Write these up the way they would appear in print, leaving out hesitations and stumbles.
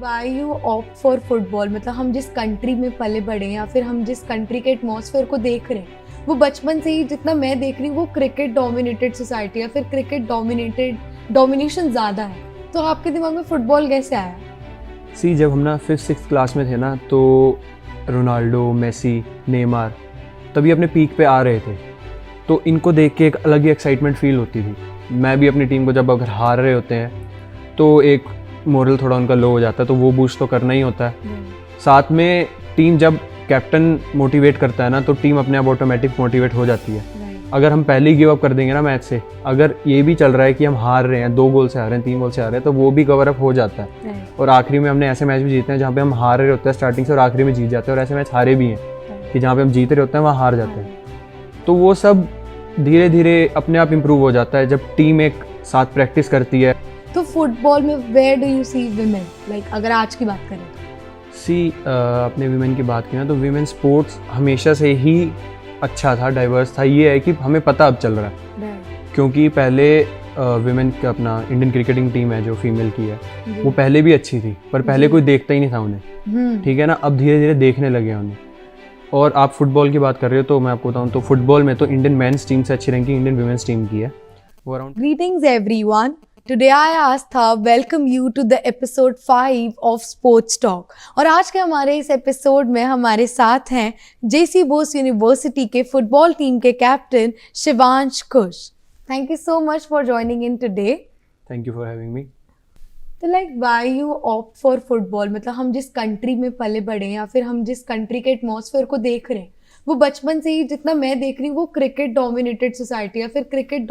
Y you opt for football, मतलब हम जिस कंट्री में पले बड़े हैं या फिर हम जिस कंट्री के एटमॉस्फेयर को देख रहे हैं वो बचपन से ही, जितना मैं देख रही हूँ, वो क्रिकेट डोमिनेटेड सोसाइटी या फिर क्रिकेट डोमिनेशन ज़्यादा है। तो आपके दिमाग में फुटबॉल कैसे आया? जब हम ना 5th-6th क्लास में थे ना, तो रोनाल्डो, मेसी, नेमार तभी अपने पीक पे आ रहे थे, तो इनको देख के एक अलग ही एक्साइटमेंट फील होती थी। मैं भी अपनी टीम को जब अगर हार रहे होते हैं तो एक मोरल थोड़ा उनका लो हो जाता है, तो वो बूस्ट तो करना ही होता है। साथ में टीम जब कैप्टन मोटिवेट करता है ना, तो टीम अपने आप ऑटोमेटिक मोटिवेट हो जाती है। अगर हम पहले ही गिव अप कर देंगे ना मैच से, अगर ये भी चल रहा है कि हम हार रहे हैं, 2 गोल से हार रहे हैं, 3 गोल से हार रहे हैं, तो वो भी कवर अप हो जाता है। और आखिरी में हमने ऐसे मैच भी जीते हैं जहाँ पे हम हार रहे होते हैं स्टार्टिंग से और आखिरी में जीत जाते हैं, और ऐसे मैच हारे भी हैं कि जहाँ पे हम जीत रहे होते हैं वहाँ हार जाते हैं। तो वो सब धीरे धीरे अपने आप इम्प्रूव हो जाता है जब टीम एक साथ प्रैक्टिस करती है। तो फुटबॉल में where do you see women, like अगर आज की बात करें अपने वीमेन की बात की ना, तो वीमेन स्पोर्ट्स हमेशा से ही अच्छा था, डाइवर्स था। ये है कि हमें पता अब चल रहा है, क्योंकि पहले वीमेन का अपना इंडियन क्रिकेटिंग टीम है जो फीमेल की है, वो पहले भी अच्छी थी, पर पहले कोई देखता ही नहीं था उन्हें, ठीक है ना। अब धीरे धीरे देखने लगे हैं उन्हें। और आप फुटबॉल की बात कर रहे हो, तो मैं आपको बताऊं तो फुटबॉल में तो इंडियन मेंस टीम से अच्छी रैंकिंग इंडियन वीमेंस टीम की है, वो around. Greetings everyone. Today I Astha welcome you to the episode 5 of Sports Talk. और आज के हमारे इस एपिसोड में हमारे साथ हैं जेसी बोस यूनिवर्सिटी के फुटबॉल टीम के captain Shivansh Kush. Thank you so much for joining in today. Thank you for having me. तो like why you opt for football, मतलब हम जिस कंट्री में पले बड़े हैं या फिर हम जिस कंट्री के एटमॉस्फेयर को देख रहे हैं वो बचपन से ही, जितना मैं देख रही हूँ, वो क्रिकेट डोमिनेटेड सोसाइटी या फिर क्रिकेट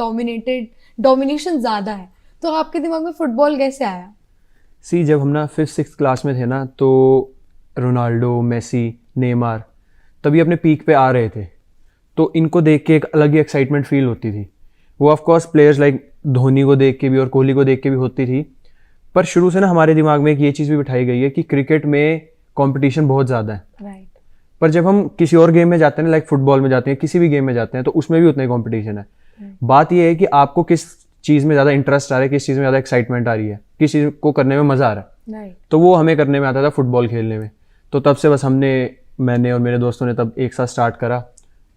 डोमिनेशन ज़्यादा है। तो आपके दिमाग में फुटबॉल कैसे आया? जब हम ना 5th-6th क्लास में थे ना, तो रोनाल्डो, मेसी, नेमार तभी अपने पीक पे आ रहे थे, तो इनको देख के एक अलग ही एक्साइटमेंट फील होती थी। वो of course players like Dhoni को देख के भी और कोहली को देख के भी होती थी, पर शुरू से ना हमारे दिमाग में एक ये चीज़ भी बिठाई गई है कि क्रिकेट में कंपटीशन बहुत ज़्यादा है। पर जब हम किसी और गेम में जाते हैं, लाइक फुटबॉल में जाते हैं, किसी भी गेम में जाते हैं, तो उसमें भी उतना ही कंपटीशन है। बात यह है कि आपको किस चीज़ में ज़्यादा इंटरेस्ट आ रहा है, किस चीज़ में ज़्यादा एक्साइटमेंट आ रही है, किस चीज़ को करने में मज़ा आ रहा है। तो वो हमें करने में आता था फुटबॉल खेलने में। तो तब से बस मैंने और मेरे दोस्तों ने तब एक साथ स्टार्ट करा,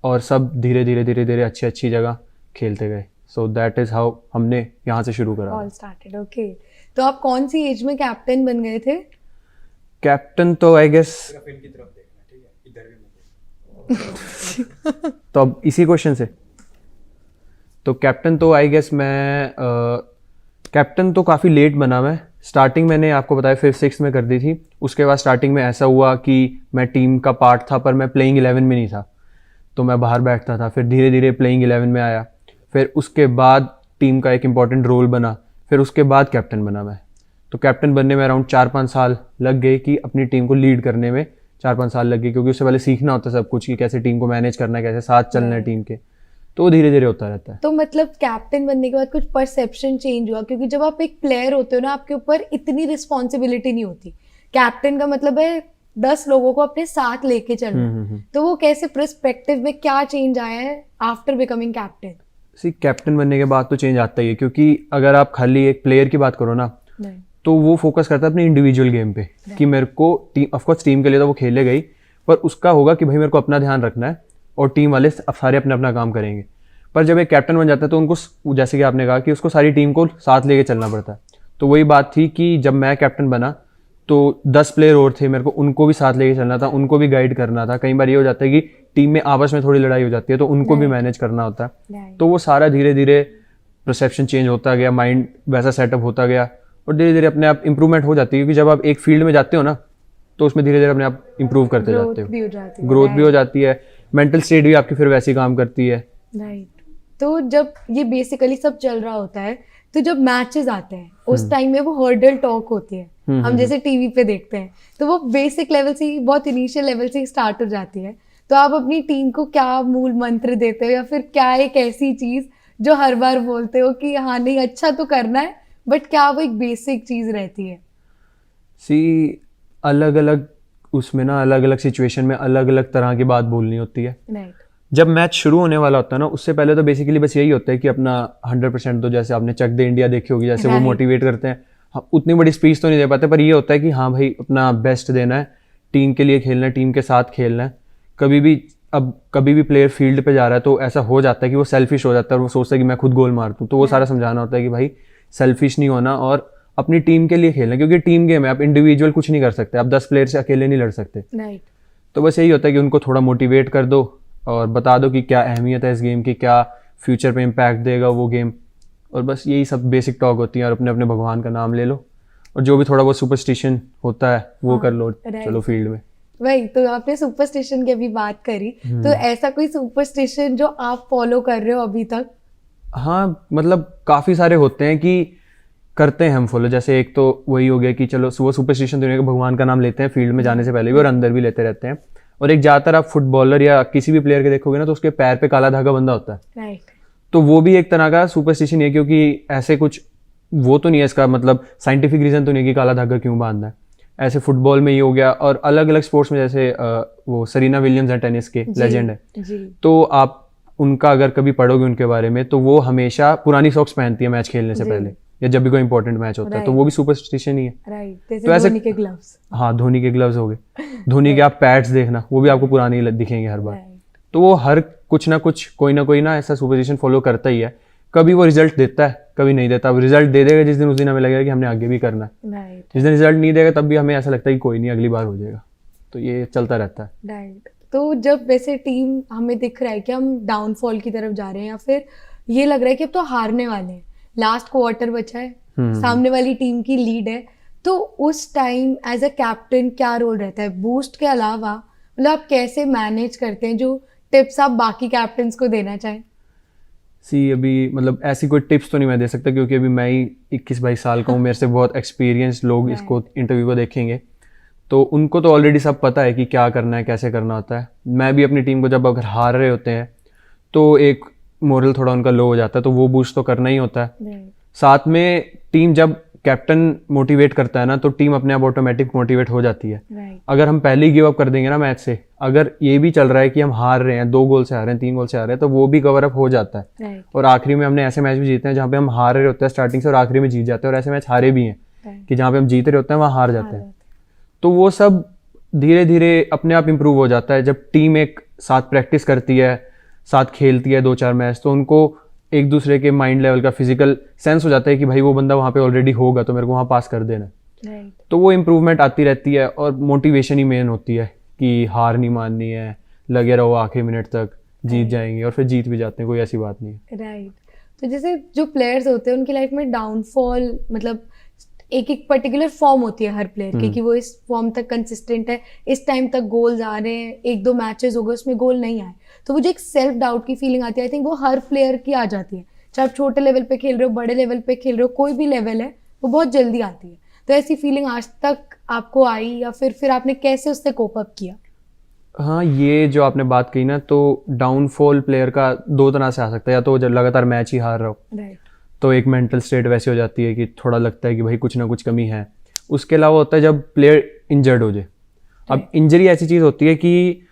और सब धीरे धीरे अच्छी जगह खेलते गए। सो दैट इज़ हाउ हमने यहाँ से शुरू करा। All started. ओके, तो आप कौन सी एज में कैप्टन बन गए थे? कैप्टन तो आई गेस तो अब इसी क्वेश्चन से, तो कैप्टन तो आई गेस मैं कैप्टन तो काफ़ी लेट बना। मैं स्टार्टिंग मैंने आपको बताया 5th-6th में कर दी थी। उसके बाद स्टार्टिंग में ऐसा हुआ कि मैं टीम का पार्ट था, पर मैं प्लेइंग 11 में नहीं था, तो मैं बाहर बैठता था। फिर धीरे धीरे प्लेइंग 11 में आया, फिर उसके बाद टीम का एक इम्पॉर्टेंट रोल बना, फिर उसके बाद कैप्टन बना मैं। तो कैप्टन बनने में अराउंड 4-5 साल लग गए, कि अपनी टीम को लीड करने में 4-5 साल लग गए, क्योंकि उससे पहले सीखना होता है सब कुछ कि कैसे टीम को मैनेज करना है, कैसे साथ चलना है टीम के। तो वो धीरे धीरे होता रहता है। तो मतलब कैप्टन बनने के बाद कुछ परसेप्शन चेंज हुआ? क्योंकि जब आप एक प्लेयर होते हो ना, आपके ऊपर इतनी रिस्पॉन्सिबिलिटी नहीं होती। कैप्टन का मतलब है 10 लोगों को अपने साथ लेके चलना। तो वो कैसे पर्सपेक्टिव में क्या चेंज आया है आफ्टर बिकमिंग कैप्टन? कैप्टन बनने के बाद तो चेंज आता ही है, क्योंकि अगर आप खाली एक प्लेयर की बात करो ना, तो वो फोकस करता है अपने इंडिविजुअल गेम पे, कि मेरे को टीम, ऑफकोर्स टीम के लिए तो वो खेले गई, पर उसका होगा कि भाई मेरे को अपना ध्यान रखना है, और टीम वाले सारे अपना अपना काम करेंगे। पर जब एक कैप्टन बन जाता है तो उनको, जैसे कि आपने कहा, कि उसको सारी टीम को साथ लेके चलना पड़ता है। तो वही बात थी कि जब मैं कैप्टन बना तो 10 प्लेयर और थे, मेरे को उनको भी साथ लेके चलना था, उनको भी गाइड करना था। कई बार ये हो जाता है कि टीम में आपस में थोड़ी लड़ाई हो जाती है, तो उनको भी मैनेज करना होता है। तो वो सारा धीरे धीरे परसेप्शन चेंज होता गया, माइंड वैसा सेटअप होता गया, और धीरे धीरे अपने आप इंप्रूवमेंट हो जाती है। क्योंकि जब आप एक फील्ड में जाते हो ना, तो उसमें धीरे धीरे अपने आप इंप्रूव करते जाते हो, ग्रोथ भी हो जाती है, मेंटल स्टेट भी आपकी फिर वैसी काम करती है। राइट। तो जब ये बेसिकली सब चल रहा होता है, तो जब मैचेस आते हैं उस टाइम में वो हर्डल टॉक होती है, हम जैसे टीवी पे देखते हैं, तो वो बेसिक लेवल से ही, बहुत इनिशियल लेवल से ही स्टार्ट हो जाती है। तो आप अपनी टीम को क्या मूल मंत्र देते हो, या फिर क्या एक ऐसी चीज जो हर बार बोलते हो कि हाँ नहीं अच्छा तो करना है, बट क्या वो एक बेसिक चीज रहती है? अलग अलग उसमें ना, अलग अलग सिचुएशन में अलग अलग तरह की बात बोलनी होती है। जब मैच शुरू होने वाला होता है ना, उससे पहले तो बेसिकली बस यही होता है कि अपना 100% दो। जैसे आपने चक दे इंडिया देखी होगी, जैसे वो मोटिवेट करते हैं, उतनी बड़ी स्पीच तो नहीं दे पाते, पर ये होता है कि हाँ भाई अपना बेस्ट देना है, टीम के लिए खेलना है, टीम के साथ खेलना है। कभी भी प्लेयर फील्ड पे जा रहा है तो ऐसा हो जाता है कि वो सेल्फिश हो जाता है और वो सोचता है कि मैं खुद गोल मार दूँ। तो वो सारा समझाना होता है कि भाई सेल्फिश नहीं होना और अपनी टीम के लिए खेलना, क्योंकि टीम गेम है, आप इंडिविजुअल कुछ नहीं कर सकते, आप 10 प्लेयर से अकेले नहीं लड़ सकते। तो बस यही होता है कि उनको थोड़ा मोटिवेट कर दो और बता दो कि क्या अहमियत है इस गेम की, क्या फ्यूचर पे इम्पैक्ट देगा वो गेम, और बस यही सब बेसिक टॉक होती है। और अपने अपने भगवान का नाम ले लो और जो भी थोड़ा बहुत सुपरस्टिशन होता है वो कर लो, चलो फील्ड में। वही तो आपने सुपरस्टिशन की अभी बात करी, तो ऐसा कोई सुपरस्टिशन जो आप फॉलो कर रहे हो अभी तक? हाँ मतलब काफ़ी सारे होते हैं कि करते हैं हम फॉलो। जैसे एक तो वही हो गया कि चलो वो सुपरस्टिशन दुनिया के भगवान का नाम लेते हैं फील्ड में जाने से पहले भी और अंदर भी लेते रहते हैं। और एक ज़्यादातर आप फुटबॉलर या किसी भी प्लेयर के देखोगे ना तो उसके पैर पे काला धागा बंधा होता है। राइट। तो वो भी एक तरह का सुपरस्टिशन है, क्योंकि ऐसे कुछ वो तो नहीं है, इसका मतलब साइंटिफिक रीज़न तो नहीं है कि काला धागा क्यों बांधना है। ऐसे फुटबॉल में ही हो गया और अलग अलग स्पोर्ट्स में, जैसे वो सरीना विलियम्स है, टेनिस के लेजेंड है, तो आप उनका अगर कभी पढ़ोगे उनके बारे में तो वो हमेशा पुरानी सॉक्स पहनती है मैच खेलने से पहले या जब भी कोई इंपॉर्टेंट मैच होता है, तो वो भी सुपरस्टिशन ही है। तो ऐसे धोनी के ग्लव्स, हाँ धोनी के ग्लव्स हो गए, धोनी के आप पैड्स देखना वो भी आपको पुराने ही दिखेंगे हर बार। तो वो हर कुछ ना कुछ कोई ना ऐसा सुपरस्टिशन फॉलो करता ही है। कभी वो रिजल्ट देता है, कभी नहीं देता। अब रिजल्ट दे देगा जिस दिन, उस दिन हमें लगेगा कि हमने आगे भी करना है। जिस दिन रिजल्ट नहीं देगा तब भी हमें ऐसा लगता है कि कोई नहीं, अगली बार हो जाएगा। तो ये चलता रहता है। राइट। तो जब वैसे टीम हमें दिख रहा है कि हम डाउनफॉल की तरफ जा रहे हैं या फिर ये लग रहा है कि अब तो हारने वाले हैं, लास्ट क्वार्टर बचा है, सामने वाली टीम की लीड है, तो उस टाइम एज अ कैप्टन क्या रोल रहता है? बूस्ट के अलावा मतलब आप कैसे मैनेज करते हैं, जो टिप्स आप बाकी कैप्टन्स को देना चाहें? अभी मतलब ऐसी कोई टिप्स तो नहीं मैं दे सकता, क्योंकि अभी मैं ही 21-22 साल का हूँ। मेरे से बहुत एक्सपीरियंस लोग इसको इंटरव्यू को देखेंगे तो उनको तो ऑलरेडी सब पता है कि क्या करना है, कैसे करना होता है। मैं भी अपनी टीम को जब अगर हार रहे होते हैं तो एक मोरल थोड़ा उनका लो हो जाता है, तो वो बूस्ट तो करना ही होता है। साथ में टीम जब कैप्टन मोटिवेट करता है ना तो टीम अपने आप ऑटोमेटिक मोटिवेट हो जाती है। अगर हम पहले ही गिव अप कर देंगे ना मैच से, अगर ये भी चल रहा है कि हम हार रहे हैं, 2 गोल से हार रहे हैं, 3 गोल से हार रहे हैं, तो वो भी कवर अप हो जाता है। और आखिरी में हमने ऐसे मैच भी जीते हैं जहाँ पे हम हार रहे होते हैं स्टार्टिंग से और आखिरी में जीत जाते हैं, और ऐसे मैच हारे भी हैं कि जहाँ पे हम जीत रहे होते हैं वहाँ हार जाते हैं। तो वो सब धीरे धीरे अपने आप इम्प्रूव हो जाता है। जब टीम एक साथ प्रैक्टिस करती है, साथ खेलती है 2-4 मैच, तो उनको एक दूसरे के माइंड लेवल का फिजिकल सेंस हो जाता है कि भाई वो बंदा वहाँ पे ऑलरेडी होगा तो मेरे को वहाँ पास कर देना। तो वो इम्प्रूवमेंट आती रहती है और मोटिवेशन ही मेन होती है कि हार नहीं माननी है, लगे रहो आखिरी मिनट तक, जीत जाएंगे, और फिर जीत भी जाते हैं, कोई ऐसी बात नहीं है। राइट। तो जैसे जो प्लेयर्स होते हैं उनकी लाइफ में डाउनफॉल मतलब एक पर्टिकुलर फॉर्म होती है हर प्लेयर की, कि वो इस फॉर्म तक कंसिस्टेंट है, इस टाइम तक गोल्स आ रहे हैं, 1-2 मैचेस हो गए उसमें गोल नहीं आए, तो वो जो एक सेल्फ डाउट की फीलिंग आती है, आई थिंक वो हर प्लेयर की आ जाती है। चाहे आप छोटे लेवल पे खेल रहे हो, बड़े लेवल पे खेल रहे हो, कोई भी लेवल है, वो बहुत जल्दी आती है। तो ऐसी फीलिंग आज तक आपको आई या फिर आपने कैसे उससे कोप अप किया? हाँ, ये जो आपने बात कही ना, तो डाउनफॉल प्लेयर का 2 तरह से आ सकता है। या तो जब लगातार मैच ही हार रहा हो, राइट, तो एक मेंटल स्टेट वैसी हो जाती है कि थोड़ा लगता है कि भाई कुछ ना कुछ कमी है। उसके अलावा होता है जब प्लेयर इंजर्ड हो जाए। अब इंजरी ऐसी चीज़ होती है कि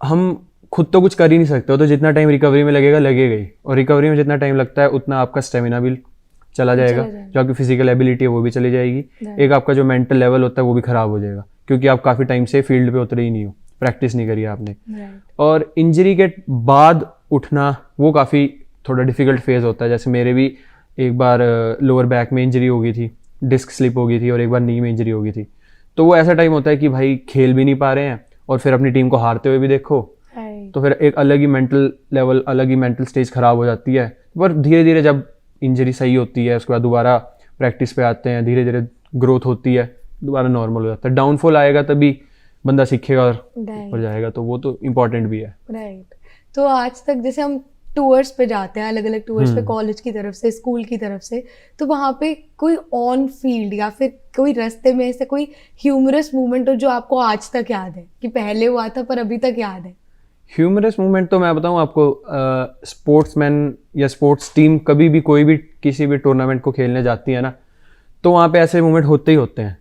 हम खुद तो कुछ कर ही नहीं सकते हो, तो जितना टाइम रिकवरी में लगेगा ही, और रिकवरी में जितना टाइम लगता है उतना आपका स्टेमिना भी चला जाएगा, जो आपकी फिजिकल एबिलिटी है वो भी चली जाएगी। एक आपका जो मेंटल लेवल होता है वो भी खराब हो जाएगा, क्योंकि आप काफ़ी टाइम से फील्ड पे उतरे ही नहीं हो, प्रैक्टिस नहीं करी आपने। और इंजरी के बाद उठना वो काफ़ी थोड़ा डिफिकल्ट फेज होता है। जैसे मेरे भी एक बार लोअर बैक में इंजरी हो गई थी, डिस्क स्लिप हो गई थी, और एक बार नी में इंजरी हो गई थी। तो वो ऐसा टाइम होता है कि भाई खेल भी नहीं पा रहे हैं और फिर अपनी टीम को हारते हुए भी देखो, तो फिर एक अलग ही मेंटल लेवल, अलग ही मेंटल स्टेज खराब हो जाती है। पर धीरे धीरे जब इंजरी सही होती है, उसके बाद दोबारा प्रैक्टिस पे आते हैं, धीरे धीरे ग्रोथ होती है, दोबारा नॉर्मल हो जाता है। डाउनफॉल आएगा तभी बंदा सीखेगा और ऊपर जाएगा, तो वो तो इम्पोर्टेंट भी है। राइट। तो आज तक जैसे हम टूर्स पे जाते हैं, अलग अलग टूर्स पे, कॉलेज की तरफ से, स्कूल की तरफ से, तो वहाँ पे कोई ऑन फील्ड या फिर कोई रास्ते में ऐसे कोई ह्यूमरस मोमेंट हो जो आपको आज तक याद है, कि पहले हुआ था पर अभी तक याद है? ह्यूमरस मोमेंट तो मैं बताऊं आपको, स्पोर्ट्समैन या स्पोर्ट्स टीम कभी भी कोई भी किसी भी टूर्नामेंट को खेलने जाती है ना, तो वहाँ पे ऐसे मोमेंट होते ही होते हैं।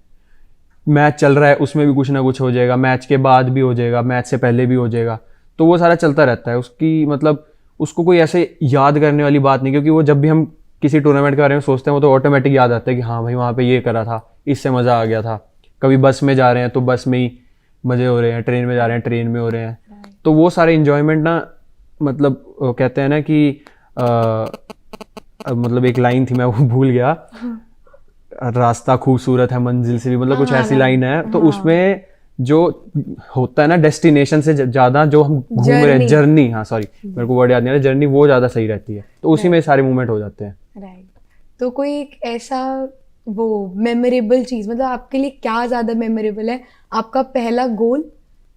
मैच चल रहा है उसमें भी कुछ ना कुछ हो जाएगा, मैच के बाद भी हो जाएगा, मैच से पहले भी हो जाएगा, तो वो सारा चलता रहता है। उसकी मतलब उसको कोई ऐसे याद करने वाली बात नहीं, क्योंकि वो जब भी हम किसी टूर्नामेंट के बारे में सोचते हैं वो तो ऑटोमेटिक याद आता है कि हाँ भाई वहाँ पे ये करा था, इससे मज़ा आ गया था। कभी बस में जा रहे हैं तो बस में ही मज़े हो रहे हैं, ट्रेन में जा रहे हैं ट्रेन में हो रहे हैं। तो वो सारे इन्जॉयमेंट ना, मतलब कहते हैं ना कि मतलब एक लाइन थी मैं वो भूल गया, रास्ता खूबसूरत है मंजिल से भी, मतलब कुछ ऐसी लाइन है। तो उसमें जो होता है ना डेस्टिनेशन से ज़्यादा जो हम घूम रहे हैं, जर्नी, हाँ सॉरी मेरे को वर्ड याद नहीं आ रहा, जर्नी वो ज़्यादा सही रहती है। तो उसी में सारे मूवमेंट हो जाते हैं। राइट। तो कोई एक ऐसा वो मेमोरेबल चीज़, मतलब आपके लिए क्या ज़्यादा मेमोरेबल है, आपका पहला गोल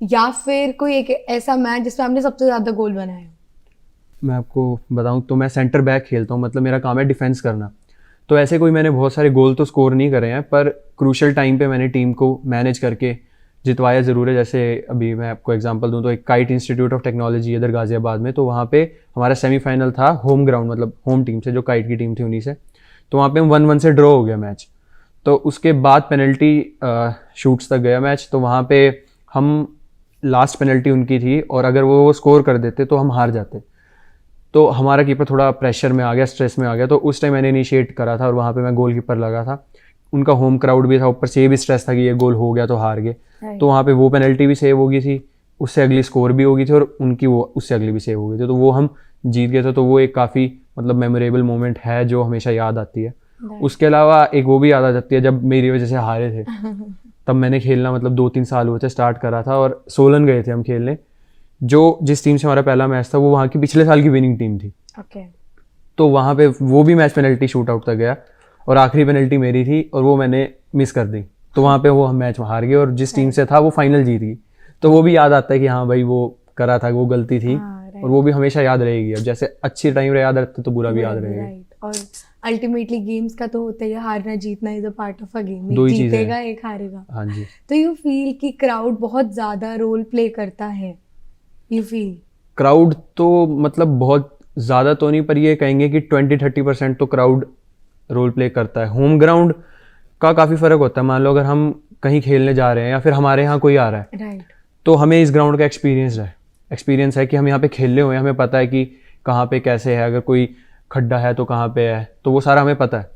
या फिर कोई एक ऐसा मैच जिसमें आपने सबसे ज़्यादा गोल बनाया? मैं आपको बताऊं तो मैं सेंटर बैक खेलता हूं, मतलब मेरा काम है डिफेंस करना। तो ऐसे कोई मैंने बहुत सारे गोल तो स्कोर नहीं करे हैं, पर क्रूशल टाइम पे मैंने टीम को मैनेज करके जितवाया ज़रूर है। जैसे अभी मैं आपको एग्जांपल दूं तो एक काइट इंस्टीट्यूट ऑफ टेक्नोलॉजी इधर गाज़ियाबाद में, तो वहाँ पे हमारा सेमीफाइनल था होम ग्राउंड, मतलब होम टीम से, जो काइट की टीम थी उन्हीं से। तो वहाँ पे 1-1 से ड्रॉ हो गया मैच। तो उसके बाद पेनल्टी शूट्स तक गया मैच। तो वहाँ पे हम लास्ट पेनल्टी उनकी थी और अगर वो स्कोर कर देते तो हम हार जाते। तो हमारा कीपर थोड़ा प्रेशर में आ गया, स्ट्रेस में आ गया। तो उस टाइम मैंने इनिशिएट करा था और वहाँ पे मैं गोल कीपर लगा था। उनका होम क्राउड भी था, ऊपर से ये भी स्ट्रेस था कि ये गोल हो गया तो हार गए। तो वहाँ पे वो पेनल्टी भी सेव हो गई थी, उससे अगली स्कोर भी हो गई थी और उनकी वो उससे अगली भी सेव हो गई थी। तो वो हम जीत गए थे। तो वो एक काफ़ी मतलब मेमोरेबल मोमेंट है जो हमेशा याद आती है। उसके अलावा एक वो भी याद आ जाती है जब मेरी वजह से हारे थे। तब मैंने खेलना मतलब 2-3 साल हुए थे स्टार्ट करा था और सोलन गए थे हम खेलने। जो जिस टीम से हमारा पहला मैच था वो वहाँ की पिछले साल की विनिंग टीम थी। तो वहाँ पे वो भी मैच पेनल्टी शूट आउट तक गया और आखिरी पेनल्टी मेरी थी और वो मैंने मिस कर दी। तो वहाँ पे वो हम मैच हार गए और जिस टीम से था वो फाइनल जीत गई। तो वो भी याद आता है कि हाँ भाई वो करा था, वो गलती थी। और वो भी हमेशा याद रहेगी। अब जैसे अच्छी टाइम याद रहते तो बुरा भी याद रहेगा। और अल्टीमेटली गेम्स का तो होता ही है, हारना जीतना is a part of a game. दो ही जीतेगा एक हारेगा। हाँ जी। तो यू फील कि क्राउड बहुत ज्यादा रोल प्ले करता है? यू फील क्राउड तो मतलब बहुत ज़्यादा तो नहीं, पर ये कहेंगे कि 20-30% तो क्राउड रोल प्ले करता है। होम ग्राउंड का काफ़ी फ़र्क होता है। मान लो अगर हम कहीं खेलने जा रहे हैं या फिर हमारे यहाँ कोई आ रहा है, राइट, तो हमें इस ग्राउंड का एक्सपीरियंस है कि हम यहाँ पे खेलने हुए हैं, हमें पता है कि कहाँ पे कैसे है, अगर कोई खड्डा है तो कहाँ पे है, तो वो सारा हमें पता है।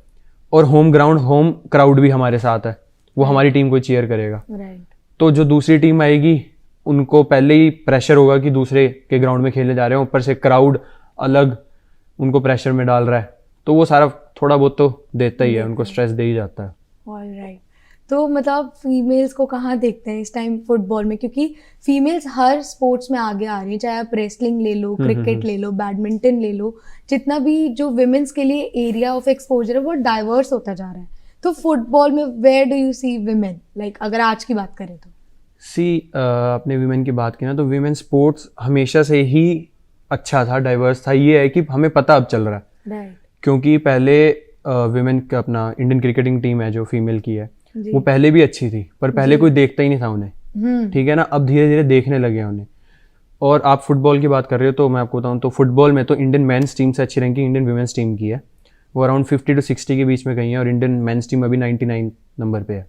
और होम ग्राउंड, होम क्राउड भी हमारे साथ है, वो हमारी टीम को चीयर करेगा। राइट। तो जो दूसरी टीम आएगी उनको पहले ही प्रेशर होगा कि दूसरे के ग्राउंड में खेलने जा रहे हैं, ऊपर से क्राउड अलग उनको प्रेशर में डाल रहा है। तो वो सारा थोड़ा बहुत तो देता ही है, उनको स्ट्रेस दे ही जाता है। ऑलराइट। तो मतलब फीमेल्स को कहाँ देखते हैं इस टाइम फुटबॉल में? क्योंकि फीमेल्स हर स्पोर्ट्स में आगे आ रही हैं, चाहे आप रेसलिंग ले लो, क्रिकेट ले लो, बैडमिंटन ले लो, जितना भी जो विमेंस के लिए एरिया ऑफ एक्सपोजर है वो डाइवर्स होता जा रहा है। तो फुटबॉल में where do you see women, like अगर आज की बात करें तो? आपने विमेन की बात की ना, तो विमेन स्पोर्ट्स हमेशा से ही अच्छा था, डाइवर्स था। ये है कि हमें पता अब चल रहा है, राइट। क्योंकि पहले विमेन का अपना इंडियन क्रिकेटिंग टीम है जो फीमेल की है, वो पहले भी अच्छी थी, पर पहले कोई देखता ही नहीं था उन्हें। ठीक है ना, अब धीरे धीरे देखने लगे हैं उन्हें। और आप फुटबॉल की बात कर रहे हो तो मैं आपको बताऊं तो फुटबॉल में तो इंडियन मेंस टीम से अच्छी रैंकिंग इंडियन वुमेन्स टीम की है। वो अराउंड 50 से 60 के बीच में गई है और इंडियन मेंस टीम अभी 99 नंबर पे है।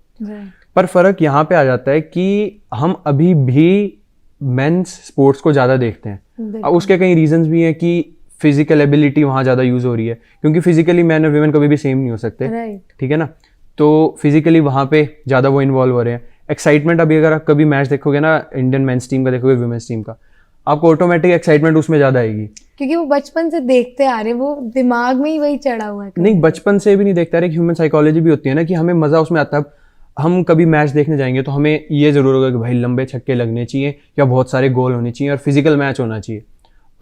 पर फर्क यहाँ पे आ जाता है कि हम अभी भी मेंस स्पोर्ट्स को ज़्यादा देखते हैं। अब उसके कई रीजंस भी हैं कि फिजिकल एबिलिटी वहाँ ज़्यादा यूज़ हो रही है, क्योंकि फिजिकली मैन और वुमेन कभी भी सेम नहीं हो सकते। ठीक है ना, तो फिजिकली वहाँ पे ज़्यादा वो इन्वॉल्व हो रहे हैं। एक्साइटमेंट, अभी अगर आप कभी मैच देखोगे ना, इंडियन मेंस टीम का देखोगे, वुमेन्स टीम का, आपको ऑटोमेटिक एक्साइटमेंट उसमें ज़्यादा आएगी, क्योंकि वो बचपन से देखते आ रहे, वो दिमाग में ही वही चढ़ा हुआ है। नहीं, बचपन से भी नहीं देखते आ रहे, ह्यूमन साइकोलॉजी भी होती है ना कि हमें मज़ा उसमें आता है। हम कभी मैच देखने जाएंगे तो हमें ये ज़रूर होगा कि भाई लंबे छक्के लगने चाहिए या बहुत सारे गोल होने चाहिए और फिजिकल मैच होना चाहिए।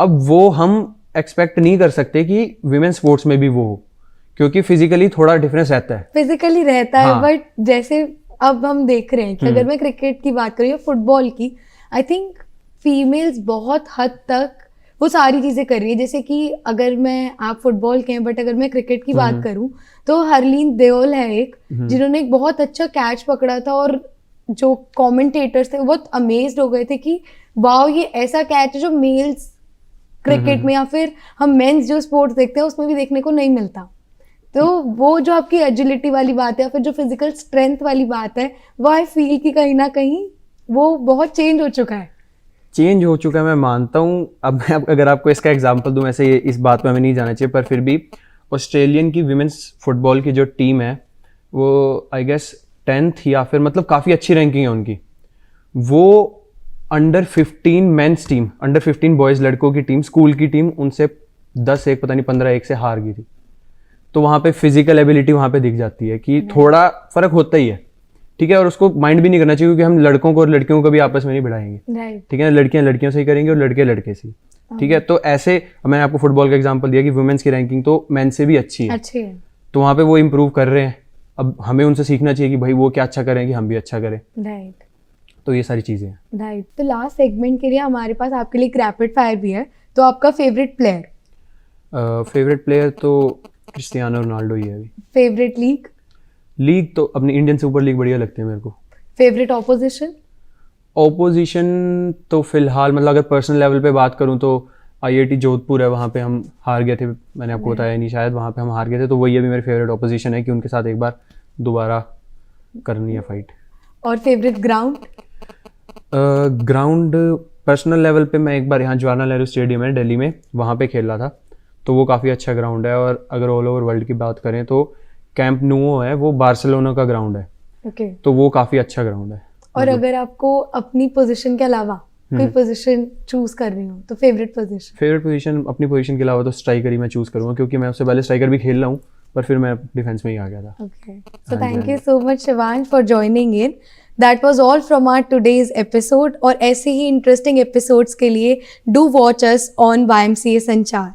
अब वो हम एक्सपेक्ट नहीं कर सकते कि विमेन स्पोर्ट्स में भी वो हो, क्योंकि फिजिकली थोड़ा डिफरेंस रहता है। फिजिकली रहता है, बट जैसे अब हम देख रहे हैं कि अगर मैं क्रिकेट की बात करूँ या फुटबॉल की, आई थिंक फीमेल्स बहुत हद तक वो सारी चीजें कर रही है। जैसे कि अगर मैं, आप फुटबॉल के हैं, बट अगर मैं क्रिकेट की बात करूं तो हरलीन देओल है एक, जिन्होंने एक बहुत अच्छा कैच पकड़ा था और जो कमेंटेटर्स थे वो बहुत अमेज्ड हो गए थे कि वाओ, ये ऐसा कैच है जो मेल्स क्रिकेट में या फिर हम मेंस जो स्पोर्ट्स देखते हैं उसमें भी देखने को नहीं मिलता। तो वो जो आपकी एजिलिटी वाली बात है या फिर जो फिजिकल स्ट्रेंथ वाली बात है, वो आई फील कि कहीं ना कहीं वो बहुत चेंज हो चुका है। चेंज हो चुका है, मैं मानता हूँ। अब मैं अगर आपको इसका एग्जांपल दूं, ऐसे इस बात में हमें नहीं जाना चाहिए, पर फिर भी ऑस्ट्रेलियन की विमेंस फुटबॉल की जो टीम है वो आई गेस 10th या फिर मतलब काफ़ी अच्छी रैंकिंग है उनकी। वो under 15 men's team, under 15 boys लड़कों की टीम, स्कूल की टीम, उनसे 10-1 पता नहीं 15-1 से हार गई थी। तो वहाँ पे फिजिकल एबिलिटी वहाँ पे दिख जाती है कि थोड़ा फर्क होता ही है, ठीक है। और उसको माइंड भी नहीं करना चाहिए क्योंकि हम लड़कों को और लड़कियों को भी आपस में नहीं बढ़ाएंगे, ठीक है। लड़कियां लड़कियों से ही करेंगे और लड़के लड़के से, ठीक है। तो ऐसे मैंने आपको फुटबॉल का एग्जांपल दिया कि वुमेन्स की रैंकिंग तो मेन से भी अच्छी है, तो वहाँ पे वो इम्प्रूव कर रहे हैं। अब हमें उनसे सीखना चाहिए कि भाई वो क्या अच्छा करें कि हम भी अच्छा करें, राइट। तो ये सारी चीज़ें हैं। राइट। तो लास्ट सेगमेंट के लिए हमारे पास आपके लिए एक रैपिड फायर भी है। तो आपका फेवरेट प्लेयर? फेवरेट प्लेयर तो क्रिस्टियानो रोनाल्डो ही है अभी। Favourite league? लीग तो अपनी इंडियन सुपर लीग बढ़िया लगती है मेरे को। Favourite opposition? ऑपोजिशन तो फिलहाल मतलब अगर पर्सनल लेवल पे बात करूं तो IIT जोधपुर है, वहाँ पे हम हार गए थे, मैंने आपको बताया नहीं शायद, वहाँ पे हम हार गए थे, तो वही अभी मेरी फेवरेट ऑपोजिशन है कि उनके साथ एक बार दोबारा करनी है फाइट। और favourite ground? Ground personal level पे मैं एक बार यहाँ जवाहरलाल नेहरू स्टेडियम है दिल्ली में, वहाँ पे खेल रहा था, तो वो काफ़ी अच्छा ग्राउंड है। और अगर ऑल ओवर वर्ल्ड की बात करें तो कैंप नुओ है, वो बार्सिलोना का ग्राउंड है, ओके। तो वो काफ़ी अच्छा ग्राउंड है। और अगर आपको अपनी पोजीशन के अलावा कोई पोजीशन चूज कर रही हूँ तो फेवरेट पोजीशन? अपनी पोजीशन के अलावा तो स्ट्राइकर ही मैं चूज़ करूँगा, क्योंकि मैं उससे पहले स्ट्राइकर भी खेल रहा हूँ, पर फिर मैं डिफेंस में ही आ गया था। Okay. So thank you so much Shivansh for joining in. That was all from our today's episode. और ऐसे ही इंटरेस्टिंग एपिसोड्स के लिए do watch us on YMCA संचार।